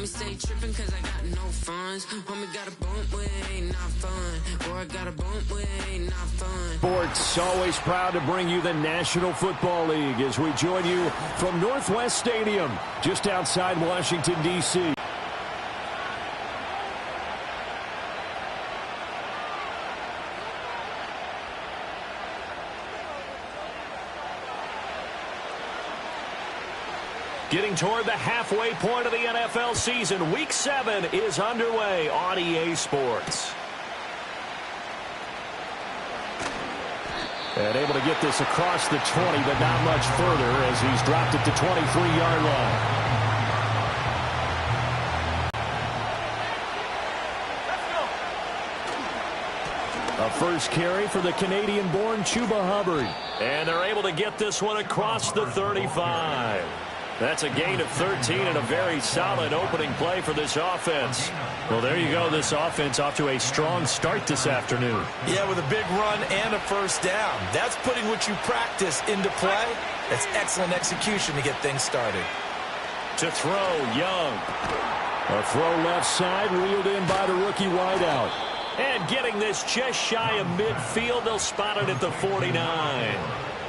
Homie stay tripping cause I got no funds. Homie got a bump with ain't not fun. Or I got a bump with ain't not fun. Sports, always proud to bring you the National Football League as we join you from Northwest Stadium, just outside Washington, D.C. Getting toward the halfway point of the NFL season, Week 7 is underway on EA Sports. And able to get this across the 20, but not much further as he's dropped it to 23-yard line. A first carry for the Canadian-born Chuba Hubbard. And they're able to get this one across the 35. That's a gain of 13 and a very solid opening play for this offense. Well, there you go. This offense off to a strong start this afternoon. Yeah, with a big run and a first down. That's putting what you practice into play. That's excellent execution to get things started. To throw, Young. A throw left side, reeled in by the rookie wideout. And getting this just shy of midfield, they'll spot it at the 49.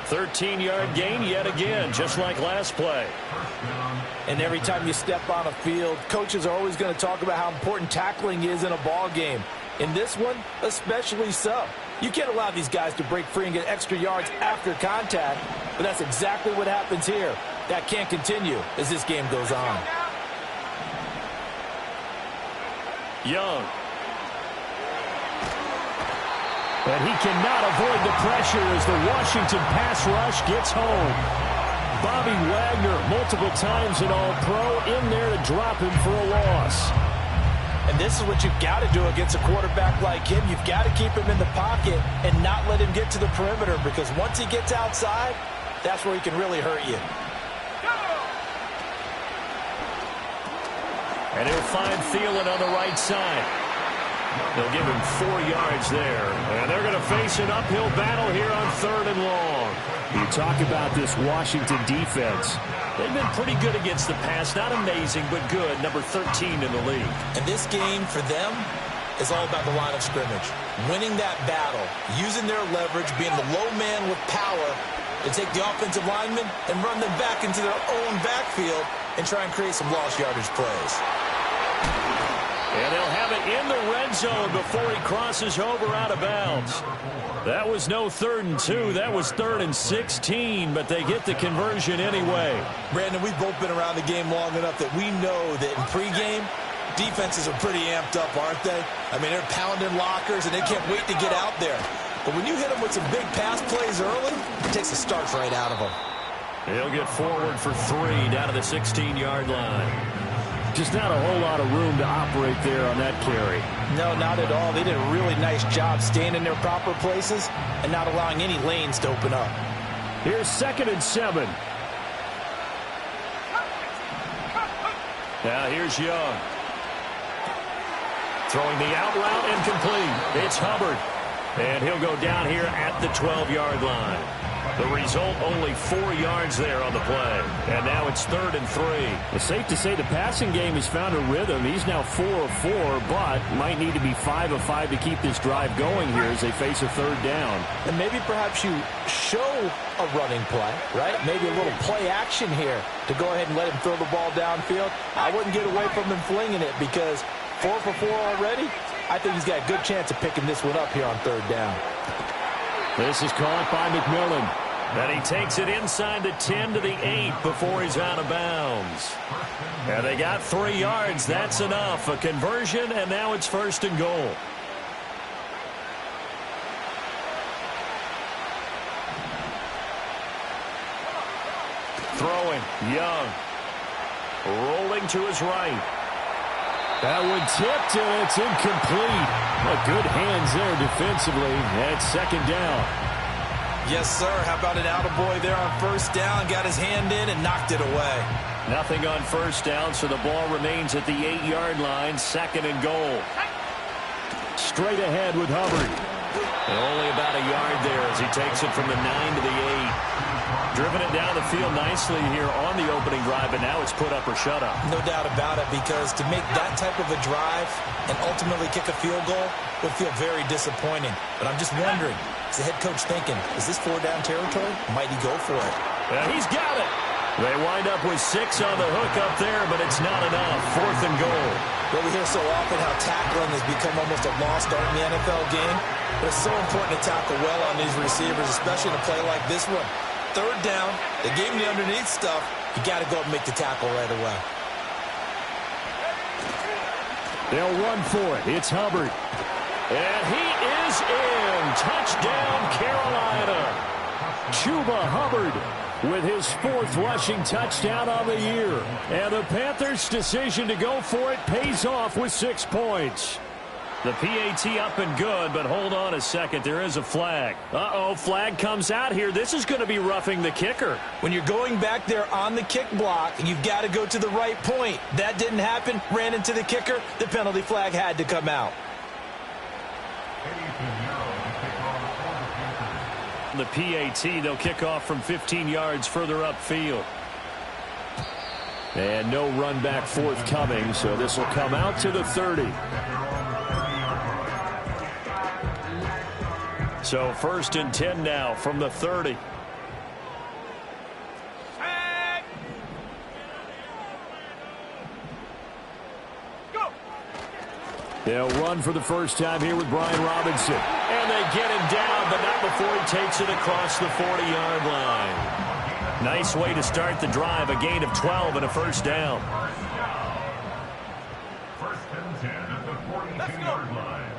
13-yard gain yet again, just like last play. And every time you step on a field, coaches are always going to talk about how important tackling is in a ball game. In this one, especially so. You can't allow these guys to break free and get extra yards after contact, but that's exactly what happens here. That can't continue as this game goes on. Young. And he cannot avoid the pressure as the Washington pass rush gets home. Bobby Wagner, multiple times an All-Pro, in there to drop him for a loss. And this is what you've got to do against a quarterback like him. You've got to keep him in the pocket and not let him get to the perimeter, because once he gets outside, that's where he can really hurt you. And he'll find Thielen on the right side. They'll give him 4 yards there. And they're going to face an uphill battle here on 3rd and long. You talk about this Washington defense. They've been pretty good against the pass. Not amazing, but good. Number 13 in the league. And this game for them is all about the line of scrimmage. Winning that battle, using their leverage, being the low man with power to take the offensive linemen and run them back into their own backfield and try and create some lost yardage plays. And they'll have it in the red zone before he crosses over out of bounds. That was no 3rd and 2. That was 3rd and 16, but they get the conversion anyway. Brandon, we've both been around the game long enough that we know that in pregame, defenses are pretty amped up, aren't they? I mean, they're pounding lockers, and they can't wait to get out there. But when you hit them with some big pass plays early, it takes the starch right out of them. He'll get forward for 3 down to the 16-yard line. Just not a whole lot of room to operate there on that carry. No, not at all. They did a really nice job staying in their proper places and not allowing any lanes to open up. Here's 2nd and 7. Now here's Young. Throwing the out route incomplete. It's Hubbard. And he'll go down here at the 12-yard line. The result, only 4 yards there on the play. And now it's 3rd and 3. It's safe to say the passing game has found a rhythm. He's now 4 of 4, but might need to be 5 of 5 to keep this drive going here as they face a 3rd down. And maybe perhaps you show a running play, right? Maybe a little play action here to go ahead and let him throw the ball downfield. I wouldn't get away from him flinging it, because 4 for 4 already, I think he's got a good chance of picking this one up here on 3rd down. This is caught by McMillan. And he takes it inside the 10 to the 8 before he's out of bounds. And they got 3 yards. That's enough. A conversion, and now it's 1st and goal. Throwing, Young. Rolling to his right. That one tipped, and it's incomplete. Well, good hands there defensively. And 2nd down. Yes, sir. How about an attaboy there on 1st down? Got his hand in and knocked it away. Nothing on 1st down, so the ball remains at the 8-yard line. 2nd and goal. Straight ahead with Hubbard. And only about a yard there as he takes it from the 9 to the 8. Driven it down the field nicely here on the opening drive, but now it's put up or shut up. No doubt about it, because to make that type of a drive and ultimately kick a field goal would feel very disappointing. But I'm just wondering, is the head coach thinking, is this 4-down territory? Might he go for it? Yeah, he's got it. They wind up with 6 on the hook up there, but it's not enough. 4th and goal. Well, we hear so often how tackling has become almost a lost art in the NFL game. But it's so important to tackle well on these receivers, especially in a play like this one. 3rd down, they gave him the underneath stuff. You got to go and make the tackle right away. They'll run for it. It's Hubbard. And he is in. Touchdown, Carolina. Chuba Hubbard with his 4th rushing touchdown on the year. And the Panthers' decision to go for it pays off with 6 points. The PAT up and good, but hold on a second. There is a flag. Uh-oh, flag comes out here. This is going to be roughing the kicker. When you're going back there on the kick block, you've got to go to the right point. That didn't happen. Ran into the kicker. The penalty flag had to come out. The PAT, they'll kick off from 15 yards further upfield. And no run back forthcoming, so this will come out to the 30. So 1st and 10 now from the 30. They'll run for the first time here with Brian Robinson. And they get him down, but not before he takes it across the 40-yard line. Nice way to start the drive. A gain of 12 and a 1st down. 1st and 10 at the 42-yard line.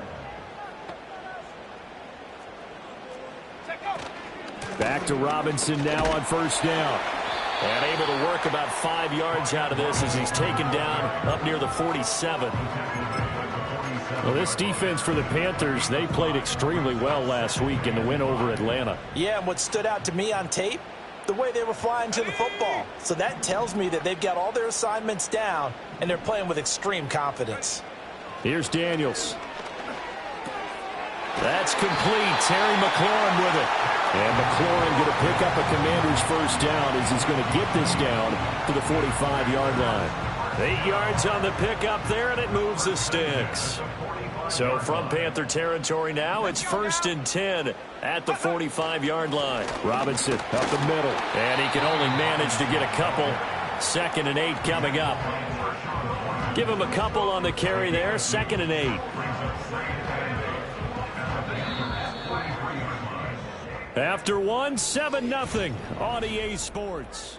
Back to Robinson now on 1st down. And able to work about 5 yards out of this as he's taken down up near the 47. Well, this defense for the Panthers, they played extremely well last week in the win over Atlanta. Yeah, and what stood out to me on tape, the way they were flying to the football. So that tells me that they've got all their assignments down, and they're playing with extreme confidence. Here's Daniels. That's complete. Terry McLaurin with it. And McLaurin going to pick up a Commander's 1st down as he's going to get this down to the 45-yard line. 8 yards on the pickup there, and it moves the sticks. So from Panther territory now, it's 1st and 10 at the 45-yard line. Robinson up the middle, and he can only manage to get a couple. 2nd and 8 coming up. Give him a couple on the carry there. 2nd and 8. After 1, 7-0 on EA Sports.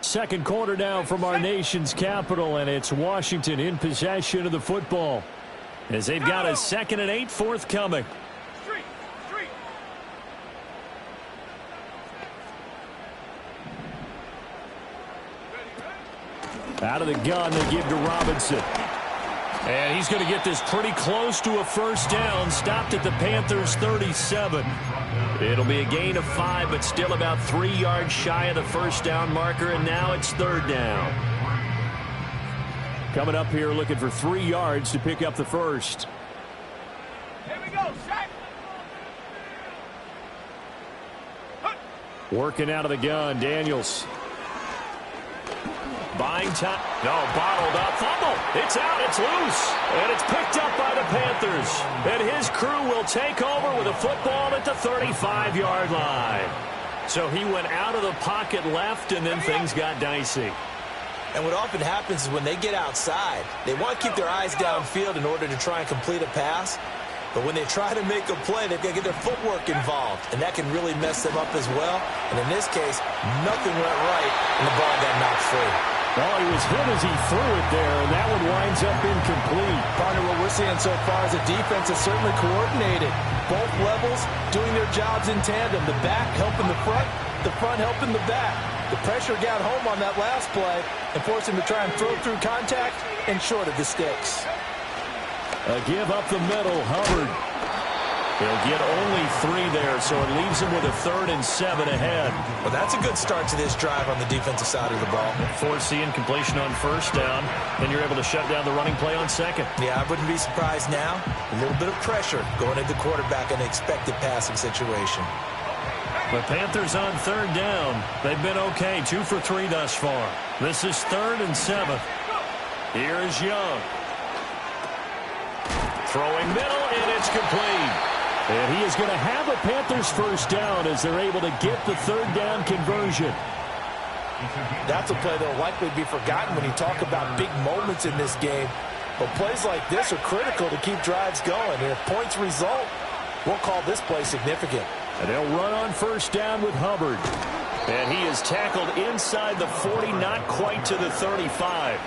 2nd quarter now from our nation's capital, and it's Washington in possession of the football as they've got a 2nd and 8 forthcoming. Out of the gun, they give to Robinson. And he's going to get this pretty close to a 1st down, stopped at the Panthers' 37. It'll be a gain of 5, but still about 3 yards shy of the 1st down marker, and now it's 3rd down. Coming up here looking for 3 yards to pick up the 1st. Here we go, Shaq. Working out of the gun, Daniels. Buying time. No, bottled up. Fumble. It's out. It's loose. And it's picked up by the Panthers. And his crew will take over with a football at the 35-yard line. So he went out of the pocket left, and then things got dicey. And what often happens is when they get outside, they want to keep their eyes downfield in order to try and complete a pass. But when they try to make a play, they've got to get their footwork involved. And that can really mess them up as well. And in this case, nothing went right, and the ball got knocked free. Well, he was hit as he threw it there, and that one winds up incomplete. Partner, what we're seeing so far is the defense is certainly coordinated. Both levels doing their jobs in tandem. The back helping the front helping the back. The pressure got home on that last play and forced him to try and throw through contact and short of the sticks. A give up the middle, Hubbard. He'll get only 3 there, so it leaves him with a 3rd and 7 ahead. Well, that's a good start to this drive on the defensive side of the ball. Force the incompletion on 1st down, and you're able to shut down the running play on 2nd. Yeah, I wouldn't be surprised now. A little bit of pressure going at the quarterback in an expected passing situation. The Panthers on third down. They've been okay, 2 for 3 thus far. This is 3rd and 7. Here is Young. Throwing middle, and it's complete. And he is going to have a Panthers first down as they're able to get the third down conversion. That's a play that will likely be forgotten when you talk about big moments in this game. But plays like this are critical to keep drives going. And if points result, we'll call this play significant. And they'll run on first down with Hubbard. And he is tackled inside the 40, not quite to the 35.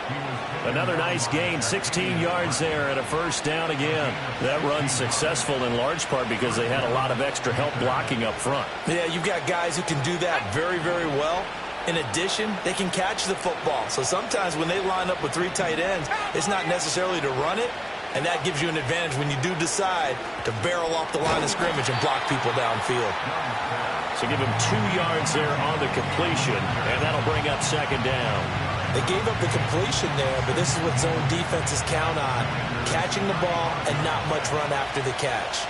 Another nice gain, 16 yards there and a first down again. That run's successful in large part because they had a lot of extra help blocking up front. Yeah, you've got guys who can do that very, very well. In addition, they can catch the football. So sometimes when they line up with 3 tight ends, it's not necessarily to run it, and that gives you an advantage when you do decide to barrel off the line of scrimmage and block people downfield. So give him 2 yards there on the completion, and that'll bring up second down. They gave up the completion there, but this is what zone defenses count on, catching the ball and not much run after the catch.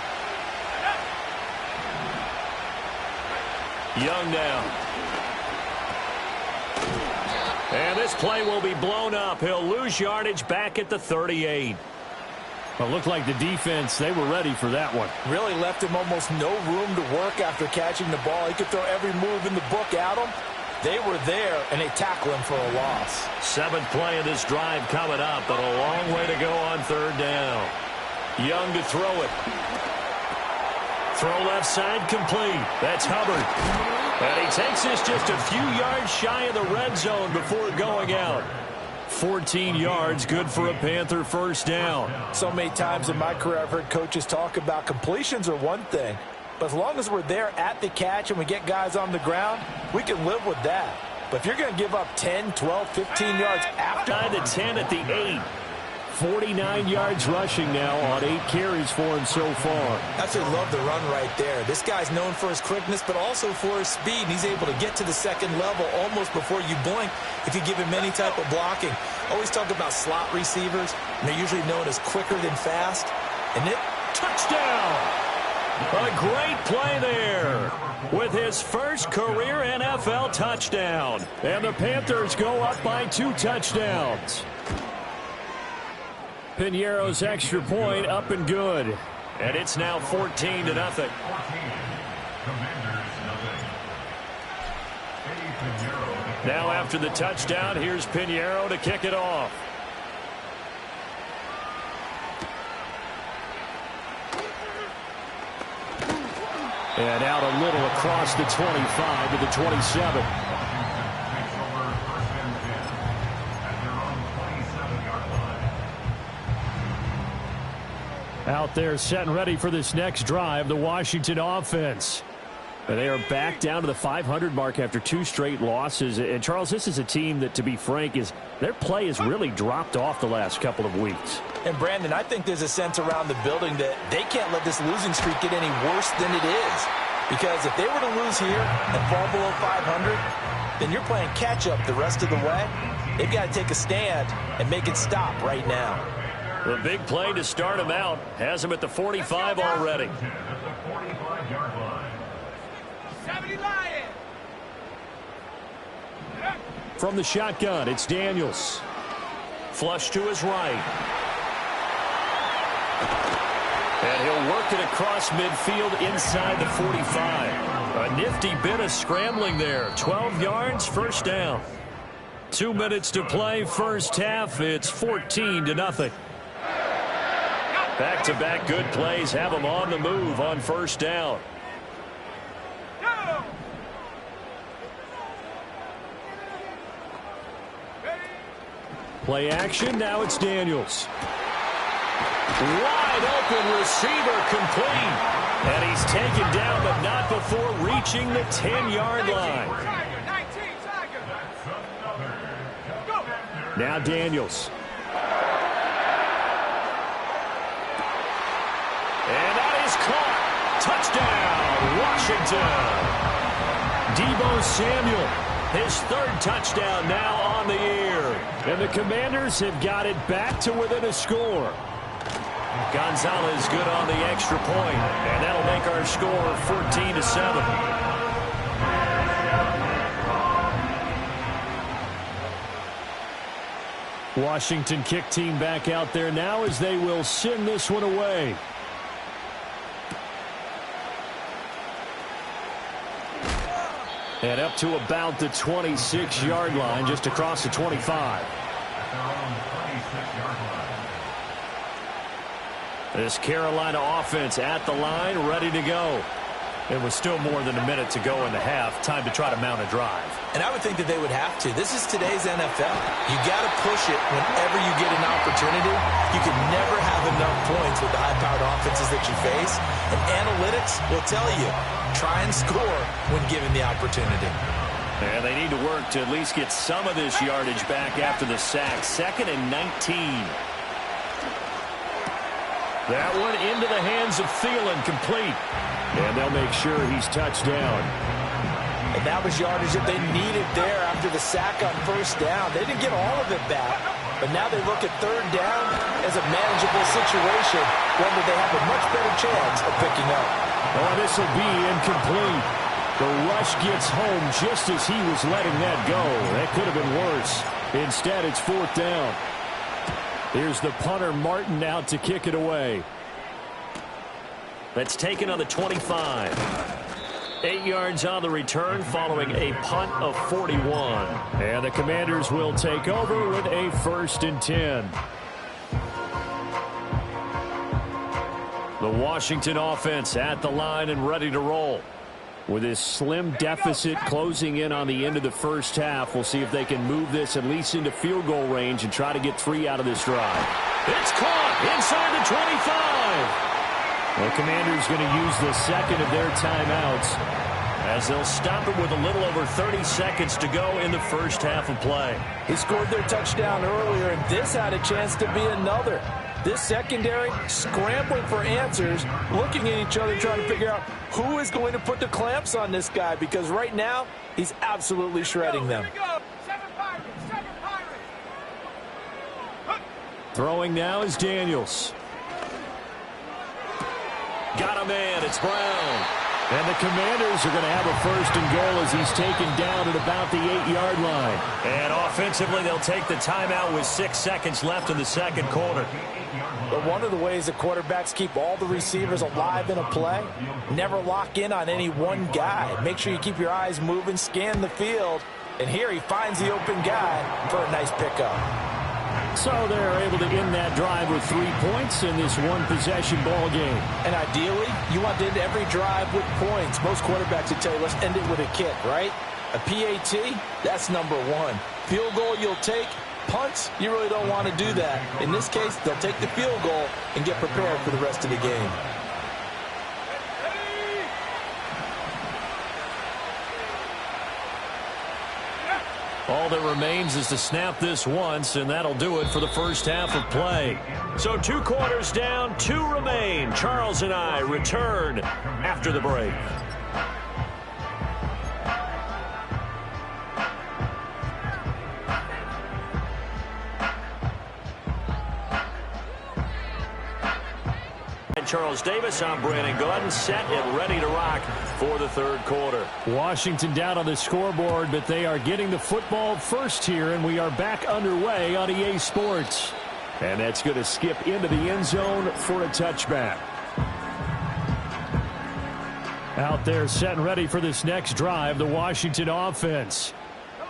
Young now. And this play will be blown up. He'll lose yardage back at the 38. Well, it looked like the defense, they were ready for that one. Really left him almost no room to work after catching the ball. He could throw every move in the book at him. They were there, and they tackle him for a loss. 7th play of this drive coming up, but a long way to go on third down. Young to throw it. Throw left side complete. That's Hubbard. And he takes this just a few yards shy of the red zone before going out. 14 yards, good for a Panther first down. So many times in my career I've heard coaches talk about completions are one thing, but as long as we're there at the catch and we get guys on the ground, we can live with that. But if you're going to give up 10, 12, 15 yards after... 9 to 10 at the 8. 49 yards rushing now on 8 carries for him so far. I absolutely love the run right there. This guy's known for his quickness, but also for his speed. And he's able to get to the second level almost before you blink if you give him any type of blocking. Always talk about slot receivers, and they're usually known as quicker than fast. And it... Touchdown! A great play there with his first career NFL touchdown. And the Panthers go up by 2 touchdowns. Piñeiro's extra point up and good. And it's now 14 to nothing. Now after the touchdown, here's Piñeiro to kick it off. And out a little across the 25 to the 27. Out there set and ready for this next drive, the Washington offense. And they are back down to the 500 mark after 2 straight losses. And, Charles, this is a team that, to be frank, their play has really dropped off the last couple of weeks. And, Brandon, I think there's a sense around the building that they can't let this losing streak get any worse than it is. Because if they were to lose here and fall below 500, then you're playing catch-up the rest of the way. They've got to take a stand and make it stop right now. The big play to start him out has him at the 45 already. 70 Lions. From the shotgun, it's Daniels. Flush to his right. And he'll work it across midfield inside the 45. A nifty bit of scrambling there. 12 yards, first down. 2 minutes to play, first half. It's 14 to nothing. Back-to-back good plays have them on the move on first down. Play action, now it's Daniels. Wide open receiver complete. And he's taken down, but not before reaching the 10-yard line. Now Daniels. And that is caught. Touchdown, Washington. Deebo Samuel, his 3rd touchdown now on the year. And the Commanders have got it back to within a score. Gonzalez good on the extra point, and that'll make our score 14 to 7. Washington kick team back out there now as they will send this one away. And up to about the 26-yard line, just across the 25. This Carolina offense at the line, ready to go. It was still more than a minute to go in the half. Time to try to mount a drive. And I would think that they would have to. This is today's NFL. You got to push it whenever you get an opportunity. You can never have enough points with the high-powered offenses that you face. And analytics will tell you, try and score when given the opportunity. And they need to work to at least get some of this yardage back after the sack. 2nd and 19. That one into the hands of Thielen, complete. And they'll make sure he's touched down. And that was yardage that they needed there after the sack on first down. They didn't get all of it back, but now they look at third down as a manageable situation, one that they have a much better chance of picking up. Oh, this will be incomplete. The rush gets home just as he was letting that go. That could have been worse. Instead, it's 4th down. Here's the punter, Martin, out to kick it away. That's taken on the 25. 8 yards on the return following a punt of 41. And the Commanders will take over with a 1st and 10. The Washington offense at the line and ready to roll. With this slim deficit closing in on the end of the first half, we'll see if they can move this at least into field goal range and try to get 3 out of this drive. It's caught inside the 25. The Commanders going to use the second of their timeouts as they'll stop it with a little over 30 seconds to go in the first half of play. He scored their touchdown earlier, and this had a chance to be another. This secondary scrambling for answers, looking at each other, trying to figure out who is going to put the clamps on this guy, because right now he's absolutely shredding them. Throwing now is Daniels. Got a man. It's Brown. And the Commanders are going to have a 1st and goal as he's taken down at about the 8-yard line. And offensively, they'll take the timeout with 6 seconds left in the second quarter. But one of the ways that quarterbacks keep all the receivers alive in a play, never lock in on any one guy. Make sure you keep your eyes moving, scan the field. And here he finds the open guy for a nice pickup. So they're able to end that drive with 3 points in this one-possession ball game. And ideally, you want to end every drive with points. Most quarterbacks would tell you, let's end it with a kick, right? A PAT, that's number 1. Field goal you'll take. Punts, you really don't want to do that. In this case, they'll take the field goal and get prepared for the rest of the game. All that remains is to snap this once, and that'll do it for the first half of play. So 2 quarters down, 2 remain. Charles and I return after the break. Charles Davis, I'm Brandon Gordon, set and ready to rock for the third quarter. Washington down on the scoreboard, but they are getting the football first here, and we are back underway on EA Sports. And that's going to skip into the end zone for a touchback. Out there set and ready for this next drive, the Washington offense.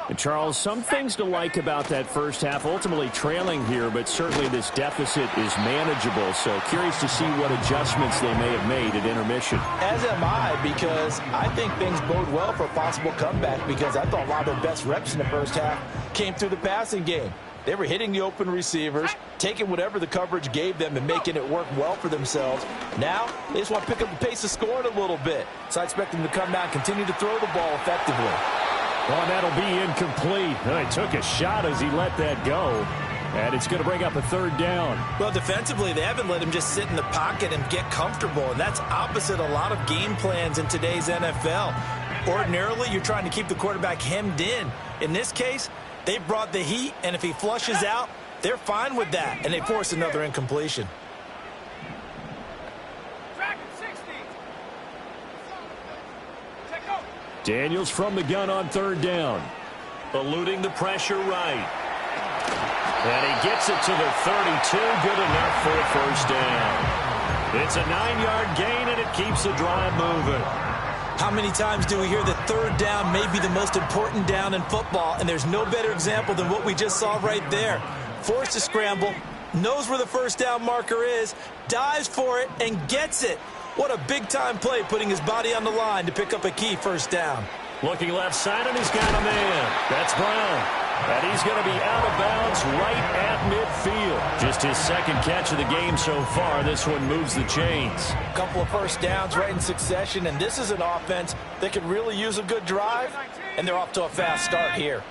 And Charles, some things to like about that first half, ultimately trailing here, but certainly this deficit is manageable. So curious to see what adjustments they may have made at intermission. As am I, because I think things bode well for a possible comeback, because I thought a lot of their best reps in the first half came through the passing game. They were hitting the open receivers, taking whatever the coverage gave them and making it work well for themselves. Now, they just want to pick up the pace of scoring a little bit. So I expect them to come down and continue to throw the ball effectively. Well, that'll be incomplete. He took a shot as he let that go. And it's going to bring up a 3rd down. Well, defensively, they haven't let him just sit in the pocket and get comfortable. And that's opposite a lot of game plans in today's NFL. Ordinarily, you're trying to keep the quarterback hemmed in. In this case, they brought the heat, and if he flushes out, they're fine with that. And they force another incompletion. Daniels from the gun on 3rd down. Eluding the pressure right. And he gets it to the 32. Good enough for a first down. It's a 9-yard gain, and it keeps the drive moving. How many times do we hear that third down may be the most important down in football, and there's no better example than what we just saw right there. Forced to scramble, knows where the first down marker is, dives for it, and gets it. What a big-time play, putting his body on the line to pick up a key first down. Looking left side, and he's got a man. That's Brown. And he's going to be out of bounds right at midfield. Just his second catch of the game so far. This one moves the chains. A couple of first downs right in succession, and this is an offense that could really use a good drive, and they're off to a fast start here.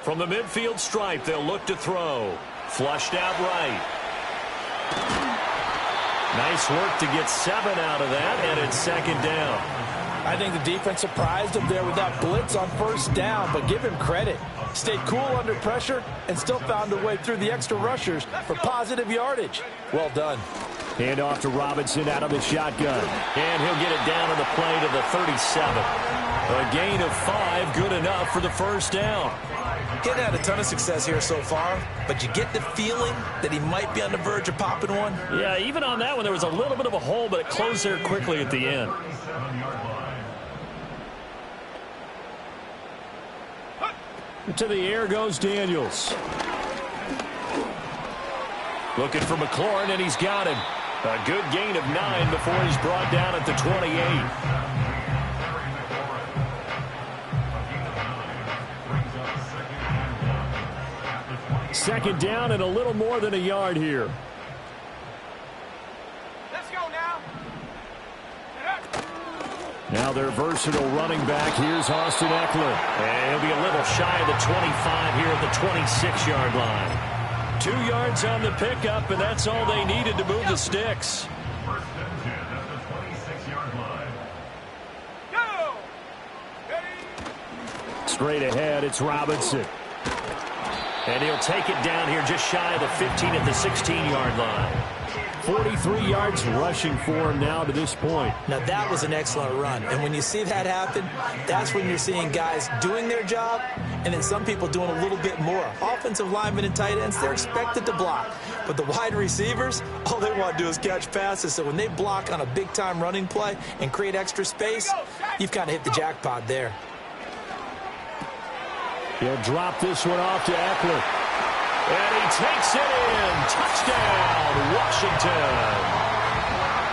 From the midfield stripe, they'll look to throw. Flushed out right. Nice work to get 7 out of that, and it's second down. I think the defense surprised him there with that blitz on first down, but give him credit. Stayed cool under pressure and still found a way through the extra rushers for positive yardage. Well done. Hand off to Robinson out of the shotgun. And he'll get it down on the play to the 37. A gain of 5, good enough for the first down. He hadn't had a ton of success here so far, but you get the feeling that he might be on the verge of popping one. Yeah, even on that one, there was a little bit of a hole, but it closed there quickly at the end. To the air goes Daniels. Looking for McLaurin, and he's got him. A good gain of 9 before he's brought down at the 28. Second down and a little more than a yard here. Let's go now. Now their versatile running back. Here's Austin Eckler. And he'll be a little shy of the 25 here at the 26-yard line. 2 yards on the pickup, and that's all they needed to move the sticks. First and 10 at the 26-yard line. Go! Ready? Straight ahead, it's Robinson. And he'll take it down here just shy of the 15 at the 16-yard line. 43 yards rushing for him now to this point. Now that was an excellent run, and when you see that happen, that's when you're seeing guys doing their job and then some people doing a little bit more. Offensive linemen and tight ends, they're expected to block, but the wide receivers, all they want to do is catch passes. So when they block on a big-time running play and create extra space, you've kind of hit the jackpot there. He'll drop this one off to Eckler. And he takes it in. Touchdown, Washington.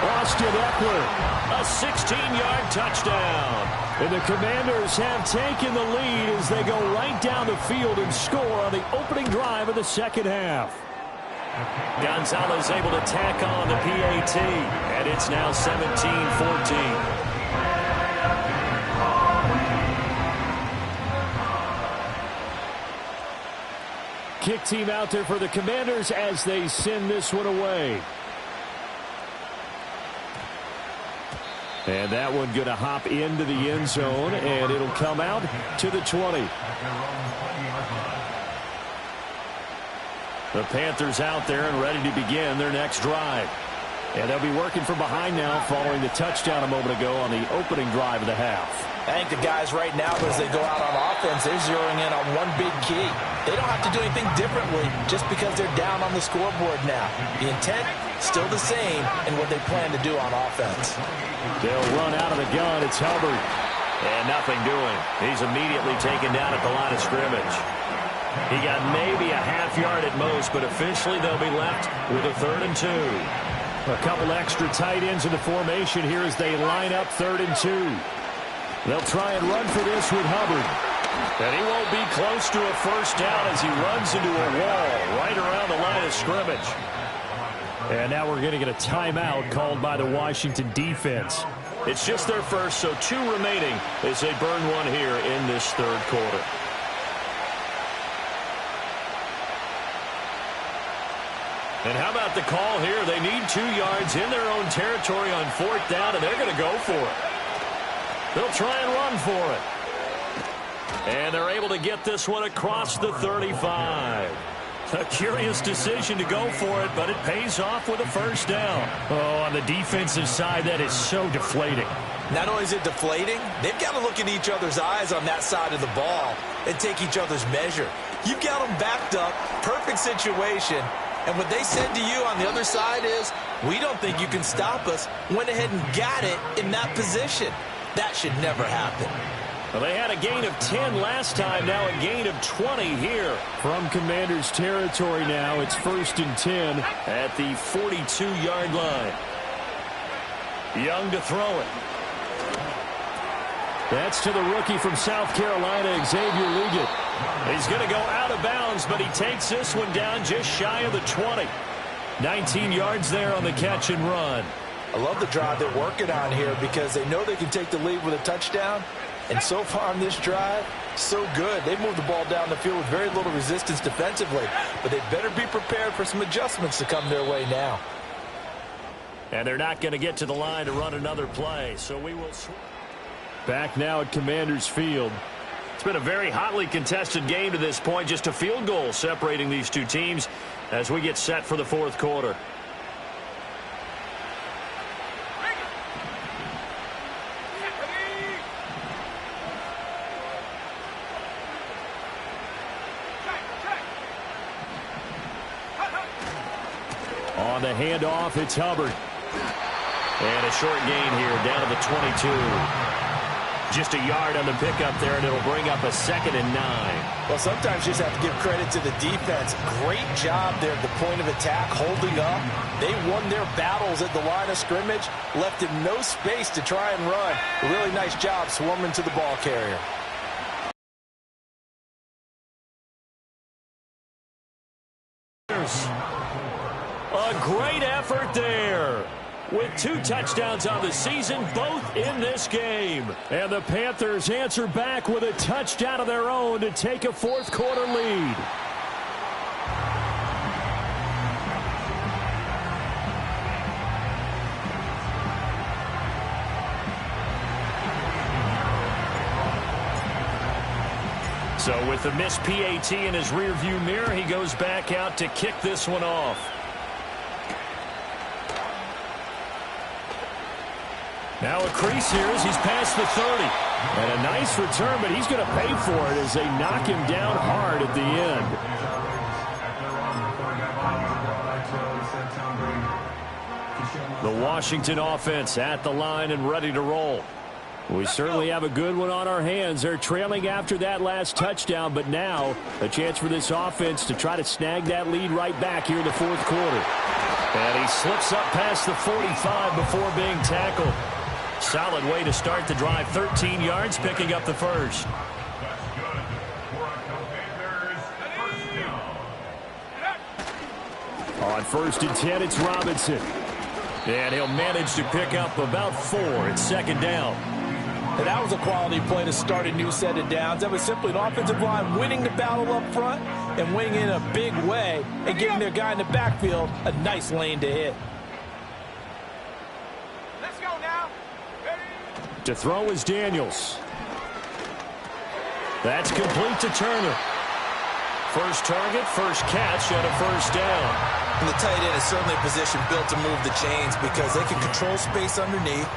Austin Eckler. A 16-yard touchdown. And the Commanders have taken the lead as they go right down the field and score on the opening drive of the second half. Gonzalez able to tack on the PAT. And it's now 17-14. Kick team out there for the Commanders as they send this one away. And that one going to hop into the end zone, and it'll come out to the 20. The Panthers out there and ready to begin their next drive. And they'll be working from behind now following the touchdown a moment ago on the opening drive of the half. I think the guys right now, as they go out on offense, they're zeroing in on one big key. They don't have to do anything differently just because they're down on the scoreboard now. The intent, still the same in what they plan to do on offense. They'll run out of the gun. It's Hubbard. And nothing doing. He's immediately taken down at the line of scrimmage. He got maybe a half yard at most, but officially they'll be left with a 3rd and 2. A couple extra tight ends in the formation here as they line up 3rd and 2. They'll try and run for this with Hubbard. And he won't be close to a first down as he runs into a wall right around the line of scrimmage. And now we're going to get a timeout called by the Washington defense. It's just their first, so 2 remaining as they burn one here in this 3rd quarter. And how about the call here? They need 2 yards in their own territory on 4th down, and they're going to go for it. They'll try and run for it. And they're able to get this one across the 35. A curious decision to go for it, but it pays off with a first down. Oh, on the defensive side, that is so deflating. Not only is it deflating, they've got to look in each other's eyes on that side of the ball and take each other's measure. You've got them backed up, perfect situation, and what they said to you on the other side is, we don't think you can stop us. Went ahead and got it in that position. That should never happen. Well, they had a gain of 10 last time, now a gain of 20 here. From Commanders territory now, it's 1st and 10 at the 42-yard line. Young to throw it. That's to the rookie from South Carolina, Xavier Legate. He's going to go out of bounds, but he takes this one down just shy of the 20. 19 yards there on the catch and run. I love the drive they're working on here because they know they can take the lead with a touchdown. And so far on this drive, so good. They moved the ball down the field with very little resistance defensively. But they better be prepared for some adjustments to come their way now. And they're not going to get to the line to run another play. So we will back now at Commanders Field. It's been a very hotly contested game to this point. Just a field goal separating these two teams as we get set for the fourth quarter. On the handoff, it's Hubbard. And a short gain here down to the 22. Just a yard on the pickup there, and it'll bring up a 2nd and 9. Well, sometimes you just have to give credit to the defense. Great job there at the point of attack, holding up. They won their battles at the line of scrimmage, left him no space to try and run. A really nice job swarming to the ball carrier. A great effort there. With 2 touchdowns on the season, both in this game. And the Panthers answer back with a touchdown of their own to take a fourth-quarter lead. So with the missed PAT in his rearview mirror, he goes back out to kick this one off. Now a crease here as he's past the 30. And a nice return, but he's going to pay for it as they knock him down hard at the end. The Washington offense at the line and ready to roll. We certainly have a good one on our hands. They're trailing after that last touchdown, but now a chance for this offense to try to snag that lead right back here in the fourth quarter. And he slips up past the 45 before being tackled. Solid way to start the drive. 13 yards, picking up the first. On 1st and 10, it's Robinson. And he'll manage to pick up about 4 at 2nd down. And that was a quality play to start a new set of downs. That was simply an offensive line winning the battle up front and winning in a big way and giving their guy in the backfield a nice lane to hit. Let's go now. To throw is Daniels. That's complete to Turner. First target, first catch, and a first down. And the tight end is certainly a position built to move the chains because they can control space underneath.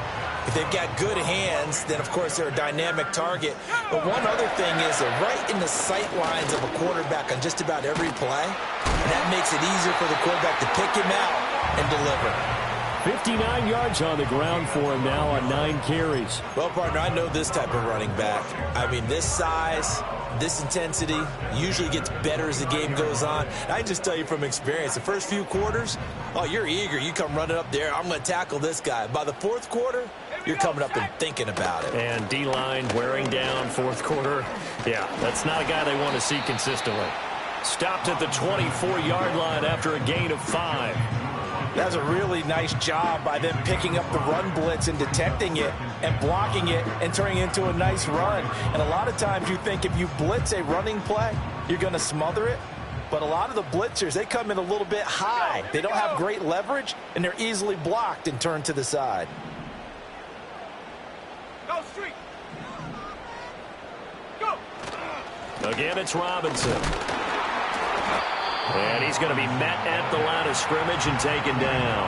If they've got good hands, then, of course, they're a dynamic target. But one other thing is they're right in the sight lines of a quarterback on just about every play. And that makes it easier for the quarterback to pick him out and deliver. 59 yards on the ground for him now on 9 carries. Well, partner, I know this type of running back. I mean, this size, this intensity usually gets better as the game goes on. I just tell you from experience, the first few quarters, oh, you're eager. You come running up there. I'm going to tackle this guy. By the fourth quarter, you're coming up and thinking about it. And D-line wearing down fourth quarter. Yeah, that's not a guy they want to see consistently. Stopped at the 24-yard line after a gain of 5. That's a really nice job by them picking up the run blitz and detecting it and blocking it and turning it into a nice run. And a lot of times you think if you blitz a running play, you're going to smother it. But a lot of the blitzers, they come in a little bit high. They don't have great leverage, and they're easily blocked and turned to the side. Go street. Go. Again, it's Robinson. And he's going to be met at the line of scrimmage and taken down.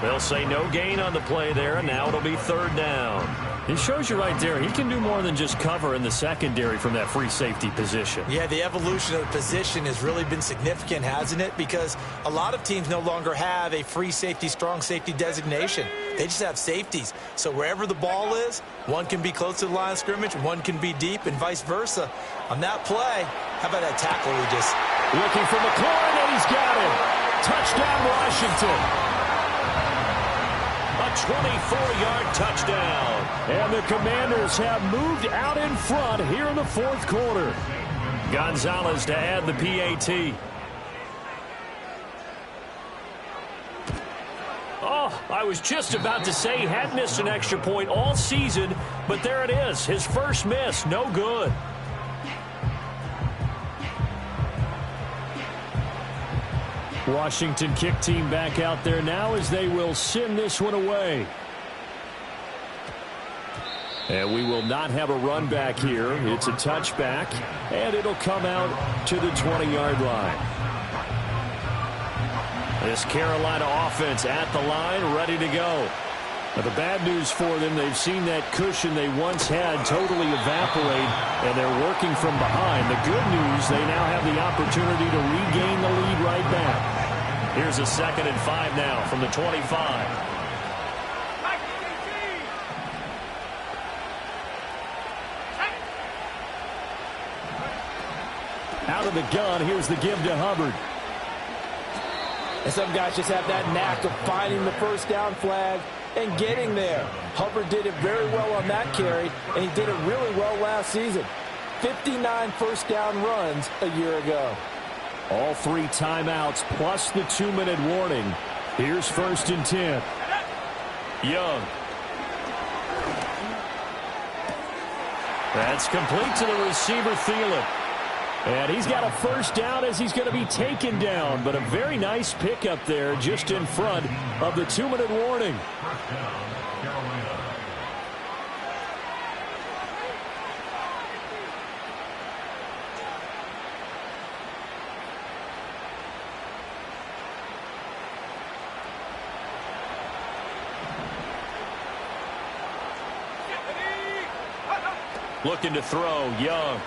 They'll say no gain on the play there, and now it'll be 3rd down. It shows you right there, he can do more than just cover in the secondary from that free safety position. Yeah, the evolution of the position has really been significant, hasn't it? Because a lot of teams no longer have a free safety, strong safety designation. They just have safeties. So wherever the ball is, one can be close to the line of scrimmage, one can be deep, and vice versa. On that play, how about that tackle we just... Looking for McLaurin, and he's got him. Touchdown, Washington. A 24-yard touchdown. And the Commanders have moved out in front here in the 4th quarter. Gonzalez to add the PAT. Oh, I was just about to say he had missed an extra point all season, but there it is. His first miss, no good. Washington kick team back out there now as they will send this one away. And we will not have a run back here. It's a touchback, and it'll come out to the 20-yard line. This Carolina offense at the line, ready to go. But the bad news for them, they've seen that cushion they once had totally evaporate, and they're working from behind. The good news, they now have the opportunity to regain the lead right back. Here's a 2nd and 5 now from the 25. Out of the gun, here's the give to Hubbard. And some guys just have that knack of finding the first down flag and getting there. Hubbard did it very well on that carry, and he did it really well last season. 59 first down runs a year ago. All 3 timeouts plus the 2-minute warning. Here's 1st and 10. Young. That's complete to the receiver, Thielen. And he's got a first down as he's going to be taken down. But a very nice pickup there just in front of the 2-minute warning. First down, Carolina. Looking to throw, Young.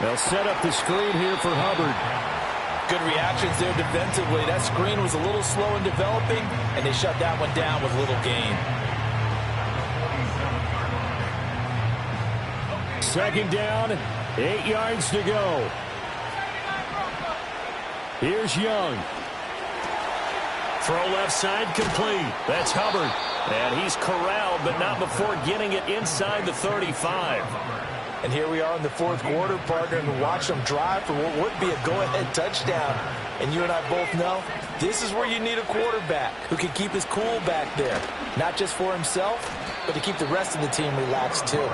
They'll set up the screen here for Hubbard. Good reactions there defensively. That screen was a little slow in developing, and they shut that one down with little gain. 2nd down, 8 yards to go. Here's Young. Throw left side complete. That's Hubbard. And he's corralled, but not before getting it inside the 35. And here we are in the 4th quarter, partner, and watch them drive for what would be a go-ahead touchdown. And you and I both know this is where you need a quarterback who can keep his cool back there. Not just for himself, but to keep the rest of the team relaxed, too.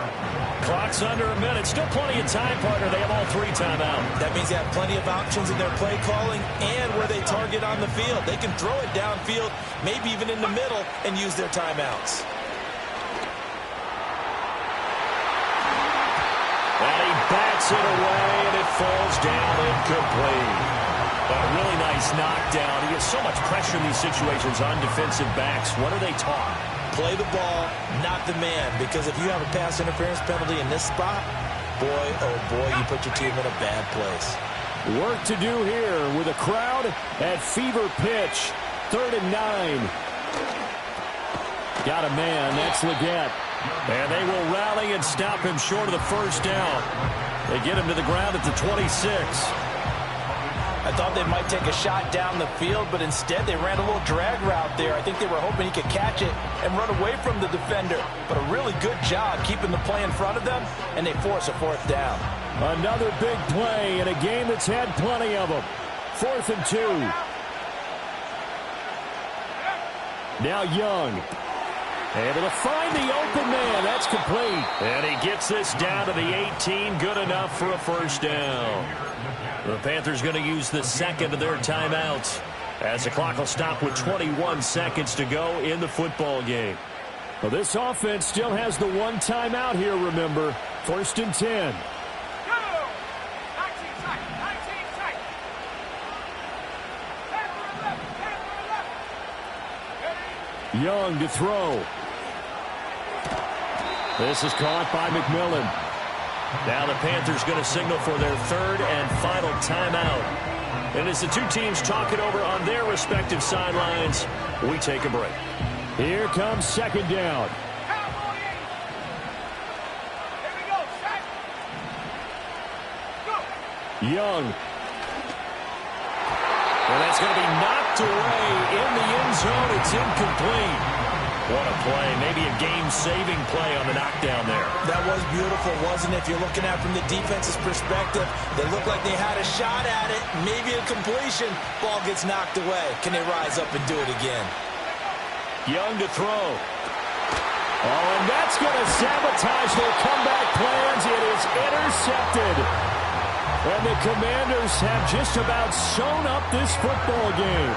Clock's under a minute. Still plenty of time, partner. They have all 3 timeouts. That means they have plenty of options in their play calling and where they target on the field. They can throw it downfield, maybe even in the middle, and use their timeouts. And he bats it away, and it falls down incomplete. A really nice knockdown. He gets so much pressure in these situations on defensive backs. What are they taught? Play the ball, not the man, because if you have a pass interference penalty in this spot, boy, oh boy, you put your team in a bad place. Work to do here with a crowd at fever pitch. 3rd and 9. Got a man. That's Leggett. And they will rally and stop him short of the first down. They get him to the ground at the 26. I thought they might take a shot down the field, but instead they ran a little drag route there. I think they were hoping he could catch it and run away from the defender. But a really good job keeping the play in front of them, and they force a 4th down. Another big play in a game that's had plenty of them. 4th and 2. Now Young. Able to find the open man. That's complete. And he gets this down to the 18. Good enough for a first down. The Panthers going to use the 2nd of their timeouts as the clock will stop with 21 seconds to go in the football game. Well, this offense still has the 1 timeout here, remember. 1st and 10. Young to throw. This is caught by McMillan. Now the Panthers going to signal for their third and final timeout. And as the two teams talk it over on their respective sidelines, we take a break. Here comes second down. Young. And that's going to be knocked away in the end zone. It's incomplete. What a play. Maybe a game-saving play on the knockdown there. That was beautiful, wasn't it? If you're looking at it from the defense's perspective, they looked like they had a shot at it. Maybe a completion. Ball gets knocked away. Can they rise up and do it again? Young to throw. Oh, and that's going to sabotage their comeback plans. It is intercepted. And the Commanders have just about sewn up this football game.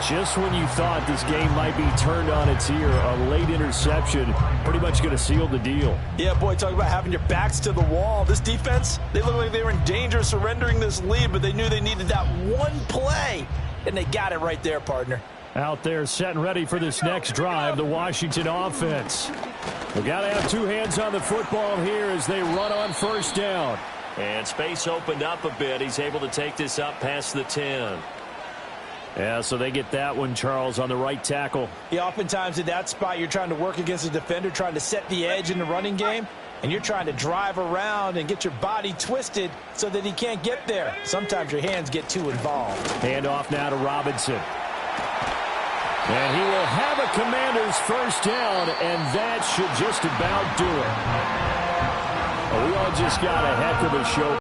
Just when you thought this game might be turned on its ear, a late interception pretty much going to seal the deal. Yeah, boy, talk about having your backs to the wall. This defense, they look like they were in danger of surrendering this lead, but they knew they needed that one play, and they got it right there, partner. Out there set and ready for this next drive, the Washington offense. We've got to have two hands on the football here as they run on first down. And space opened up a bit. He's able to take this up past the 10. Yeah, so they get that one, Charles, on the right tackle. Yeah, oftentimes in that spot, you're trying to work against a defender, trying to set the edge in the running game, and you're trying to drive around and get your body twisted so that he can't get there. Sometimes your hands get too involved. Hand off now to Robinson. And he will have a Commander's first down, and that should just about do it. Well, we all just got a heck of a show.